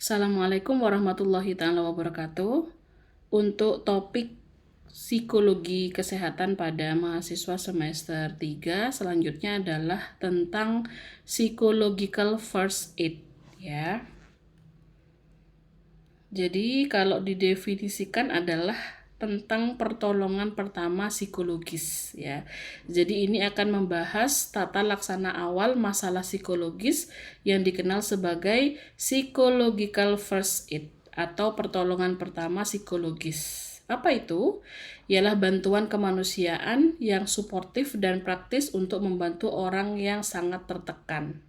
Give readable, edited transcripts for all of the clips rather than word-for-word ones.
Assalamualaikum warahmatullahi taala wabarakatuh. Untuk topik psikologi kesehatan pada mahasiswa semester 3 selanjutnya adalah tentang psychological first aid ya. Jadi kalau didefinisikan adalah tentang pertolongan pertama psikologis ya. Jadi ini akan membahas tata laksana awal masalah psikologis yang dikenal sebagai psychological first aid atau pertolongan pertama psikologis. Apa itu? Ialah bantuan kemanusiaan yang suportif dan praktis untuk membantu orang yang sangat tertekan.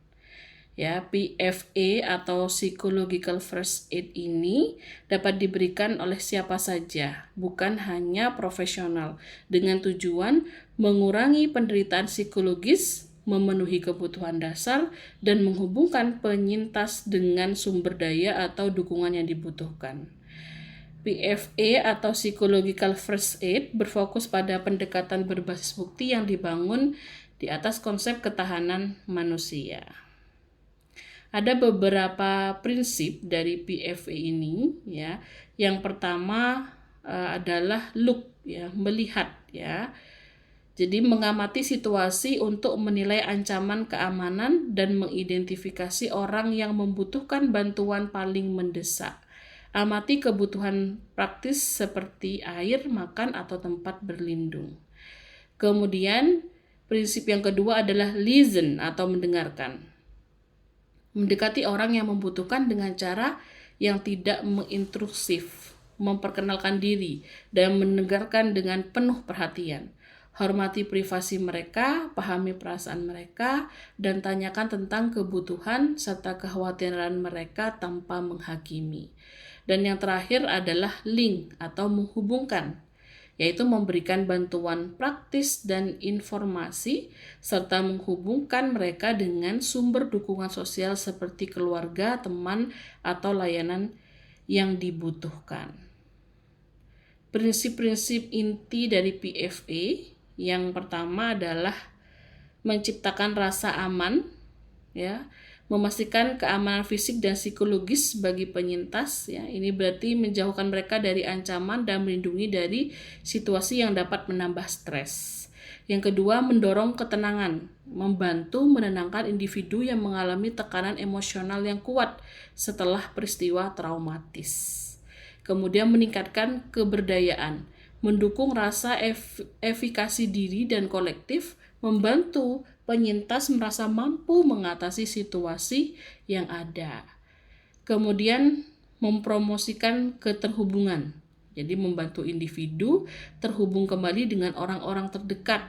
Ya, PFA atau Psychological First Aid ini dapat diberikan oleh siapa saja, bukan hanya profesional, dengan tujuan mengurangi penderitaan psikologis, memenuhi kebutuhan dasar, dan menghubungkan penyintas dengan sumber daya atau dukungan yang dibutuhkan. PFA atau Psychological First Aid berfokus pada pendekatan berbasis bukti yang dibangun di atas konsep ketahanan manusia. Ada beberapa prinsip dari PFA ini ya. Yang pertama adalah look ya, melihat ya. Jadi mengamati situasi untuk menilai ancaman keamanan dan mengidentifikasi orang yang membutuhkan bantuan paling mendesak. Amati kebutuhan praktis seperti air, makan, atau tempat berlindung. Kemudian prinsip yang kedua adalah listen atau mendengarkan. Mendekati orang yang membutuhkan dengan cara yang tidak mengintrusif, memperkenalkan diri, dan mendengarkan dengan penuh perhatian. Hormati privasi mereka, pahami perasaan mereka, dan tanyakan tentang kebutuhan serta kekhawatiran mereka tanpa menghakimi. Dan yang terakhir adalah link atau menghubungkan, yaitu memberikan bantuan praktis dan informasi serta menghubungkan mereka dengan sumber dukungan sosial seperti keluarga, teman, atau layanan yang dibutuhkan. Prinsip-prinsip inti dari PFA yang pertama adalah menciptakan rasa aman, ya, memastikan keamanan fisik dan psikologis bagi penyintas ya. Ini berarti menjauhkan mereka dari ancaman dan melindungi dari situasi yang dapat menambah stres. Yang kedua, mendorong ketenangan, membantu menenangkan individu yang mengalami tekanan emosional yang kuat setelah peristiwa traumatis. Kemudian meningkatkan keberdayaan, mendukung rasa efikasi diri dan kolektif, membantu penyintas merasa mampu mengatasi situasi yang ada. Kemudian mempromosikan keterhubungan. Jadi membantu individu terhubung kembali dengan orang-orang terdekat,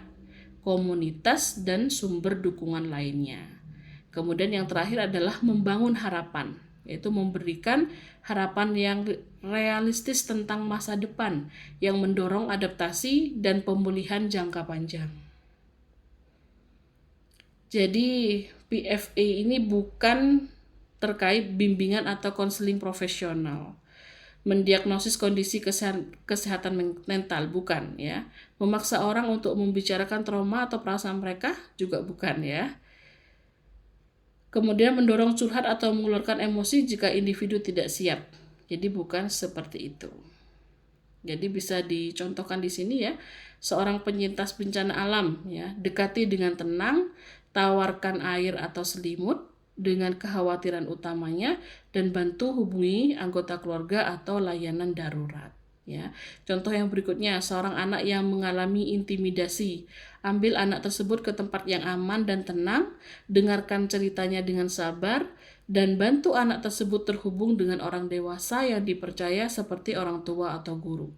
komunitas, dan sumber dukungan lainnya. Kemudian yang terakhir adalah membangun harapan, yaitu memberikan harapan yang realistis tentang masa depan yang mendorong adaptasi dan pemulihan jangka panjang. Jadi PFA ini bukan terkait bimbingan atau konseling profesional, mendiagnosis kondisi kesehatan mental, bukan ya. Memaksa orang untuk membicarakan trauma atau perasaan mereka juga bukan ya. Kemudian mendorong curhat atau mengeluarkan emosi jika individu tidak siap. Jadi bukan seperti itu. Jadi bisa dicontohkan di sini ya. Seorang penyintas bencana alam ya, dekati dengan tenang, tawarkan air atau selimut dengan kekhawatiran utamanya, dan bantu hubungi anggota keluarga atau layanan darurat. Ya, contoh yang berikutnya, seorang anak yang mengalami intimidasi, ambil anak tersebut ke tempat yang aman dan tenang, dengarkan ceritanya dengan sabar, dan bantu anak tersebut terhubung dengan orang dewasa yang dipercaya seperti orang tua atau guru.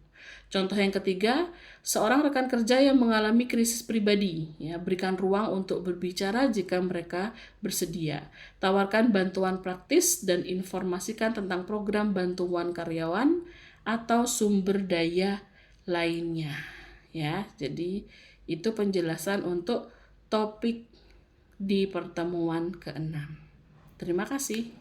Contoh yang ketiga, seorang rekan kerja yang mengalami krisis pribadi, ya, berikan ruang untuk berbicara jika mereka bersedia. Tawarkan bantuan praktis dan informasikan tentang program bantuan karyawan atau sumber daya lainnya. Ya, jadi itu penjelasan untuk topik di pertemuan ke-6. Terima kasih.